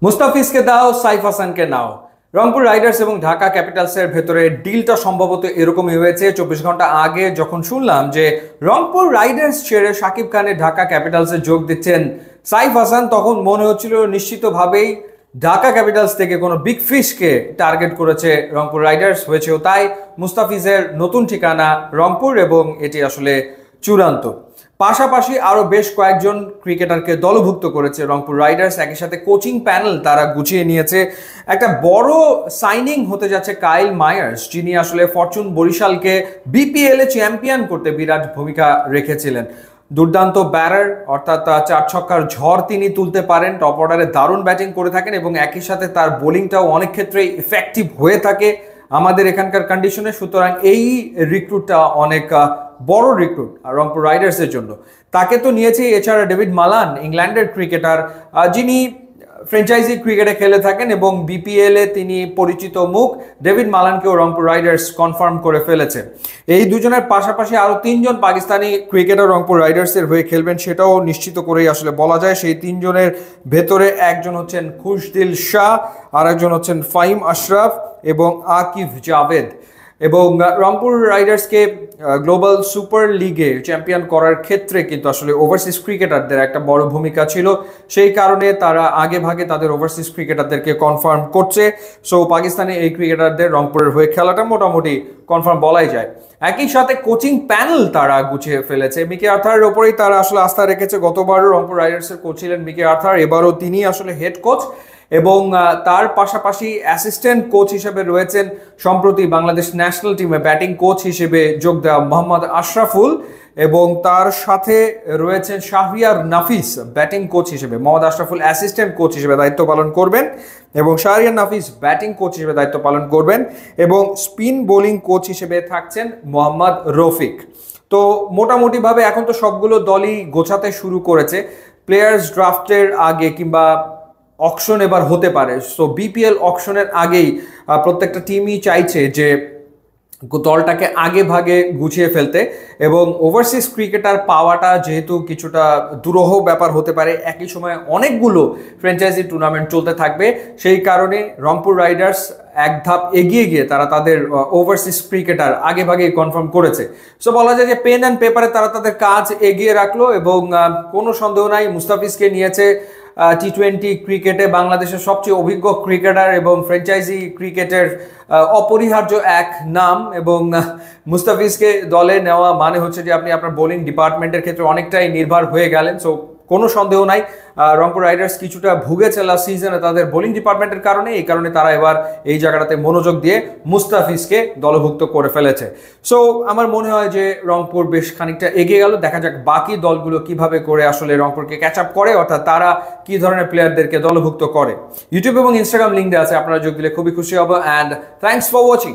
মুস্তাফিজকে দাও, সাইফ হাসানকে নাও। রংপুর রাইডার্স এবং ঢাকা ক্যাপিটালসের ভেতরে ডিলটা সম্ভবত এরকমই হয়েছে। 24 ঘন্টা আগে যখন শুনলাম যে রংপুর রাইডার্স ছেড়ে শাকিব খানের ঢাকা ক্যাপিটালসে যোগ দিচ্ছেন সাইফ হাসান, তখন মনে হচ্ছিল নিশ্চিতভাবেই ঢাকা ক্যাপিটালস থেকে কোনো বিগ ফিশকে টার্গেট করেছে রংপুর রাইডার্স। হয়েছেও তাই। মুস্তাফিজের নতুন ঠিকানা রংপুর এবং এটি আসলে চূড়ান্ত। পাশাপাশি আরো বেশ কয়েকজন ক্রিকেটারকে দলভুক্ত করেছে রংপুর রাইডার্স। একই সাথে কোচিং প্যানেল তারা গুছিয়ে নিয়েছে। একটা বড় সাইনিং হতে যাচ্ছে কাইল মায়ার্স, যিনি আসলে ফরচুন বরিশালকে বিপিএল এ চ্যাম্পিয়ন করতে বিরাট ভূমিকা রেখেছিলেন। দুর্দান্ত ব্যাটার, অর্থাৎ চার ছক্কার ঝড় তিনি তুলতে পারেন। টপ অর্ডারে দারুণ ব্যাটিং করে থাকেন এবং একই সাথে তার বোলিংটাও অনেক ক্ষেত্রে ইফেক্টিভ হয়ে থাকে আমাদের এখানকার কন্ডিশনে। সুতরাং এই রিক্রুটটা অনেক বড় রিক্রুট রংপুর রাইডার্সের জন্য। তাকে তো নিয়েছে। এছাড়া ডেভিড মালান, ইংল্যান্ডের ক্রিকেটার, যিনি ফ্র্যাঞ্চাইজি ক্রিকেটে খেলে থাকেন এবং বিপিএল এ তিনি পরিচিত মুখ। ডেভিড মালানকেও রংপুর রাইডার্স কনফার্ম করে ফেলেছে। এই দুজনের পাশাপাশি আরো তিনজন পাকিস্তানি ক্রিকেটার রংপুর রাইডার্সের হয়ে খেলবেন, সেটাও নিশ্চিত করেই আসলে বলা যায়। সেই তিনজনের ভেতরে একজন হচ্ছেন খুশদিল শাহ, আর একজন হচ্ছেন ফাহিম আশরাফ এবং আকিব জাভেদ। এবং রংপুর রাইডার্সকে গ্লোবাল সুপার লিগে চ্যাম্পিয়ন করার ক্ষেত্রে কিন্তু আসলে ওভারসিজ ক্রিকেটারদের একটা বড় ভূমিকা ছিল। সেই কারণে তারা আগে ভাগে তাদের ওভারসিজ ক্রিকেটারদেরকে কনফার্ম করছে। সো পাকিস্তানি এই ক্রিকেটারদের রংপুরের হয়ে খেলাটা মোটামুটি কনফার্ম বলাই যায়। একই সাথে কোচিং প্যানেল তারা গুছিয়ে ফেলেছে। মিকে আর্থারের ওপরেই তারা আসলে আস্থা রেখেছে। গতবারও রংপুর রাইডার্সের কোচ ছিলেন মিকে আর্থার, এবারও তিনি আসলে হেড কোচ। এবং তার পাশাপাশি অ্যাসিস্ট্যান্ট কোচ হিসেবে রয়েছেন সম্প্রতি বাংলাদেশ ন্যাশনাল টিমে ব্যাটিং কোচ হিসেবে যোগ দেওয়া মোহাম্মদ আশরাফুল, এবং তার সাথে রয়েছেন শাহরিয়ার নাফিস ব্যাটিং কোচ হিসেবে। মোহাম্মদ আশরাফুল অ্যাসিস্ট্যান্ট কোচ হিসেবে দায়িত্ব পালন করবেন এবং শাহরিয়ার নাফিস ব্যাটিং কোচ হিসেবে দায়িত্ব পালন করবেন, এবং স্পিন বোলিং কোচ হিসেবে থাকছেন মোহাম্মদ রফিক। তো মোটামুটিভাবে এখন তো সবগুলো দলই গোছাতে শুরু করেছে। প্লেয়ার্স ড্রাফটের আগে কিংবা অকশন এবার হতে পারে। সো বিপিএল অকশনের আগেই প্রত্যেকটা টিমই চাইছে যে দলটাকে আগে ভাগে গুছিয়ে ফেলতে, এবং ওভারসিজ ক্রিকেটার পাওয়াটা যেহেতু কিছুটা দুরূহ ব্যাপার হতে পারে, একই সময় অনেকগুলো ফ্র্যাঞ্চাইজি টুর্নামেন্ট চলতে থাকবে। সেই কারণে রংপুর রাইডার্স এক ধাপ এগিয়ে গিয়ে তারা তাদের ওভারসিজ ক্রিকেটার আগে ভাগে কনফার্ম করেছে। সো বলা যায় যে পেন অ্যান্ড পেপারে তারা তাদের কাজ এগিয়ে রাখলো, এবং কোনো সন্দেহ নাই মুস্তাফিজকে নিয়েছে। টি-20 ক্রিকেটে বাংলাদেশের সবচেয়ে অভিজ্ঞ ক্রিকেটার এবং ফ্র্যাঞ্চাইজি ক্রিকেটের অপরিহার্য এক নাম, এবং মুস্তাফিজকে দলে নেওয়া মানে হচ্ছে যে আপনি আপনার বোলিং ডিপার্টমেন্টের ক্ষেত্রে অনেকটাই নির্ভর হয়ে গেলেন। সো কোনো সন্দেহ নাই রংপুর রাইডার্স কিছুটা ভুগেছে লাস্ট সিজনে তাদের বোলিং ডিপার্টমেন্টের কারণে। এই কারণে তারা এবার এই জায়গাটাতে মনোযোগ দিয়ে মুস্তাফিজকে দলভুক্ত করে ফেলেছে। সো আমার মনে হয় যে রংপুর বেশ খানিকটা এগিয়ে গেল। দেখা যাক বাকি দলগুলো কিভাবে করে আসলে রংপুরকে ক্যাচ আপ করে, অর্থাৎ তারা কি ধরনের প্লেয়ারদেরকে দলভুক্ত করে। ইউটিউব এবং ইনস্টাগ্রাম লিঙ্ক দেওয়া আছে, আপনারা যোগ দিলে খুবই খুশি হব। And thanks for watching.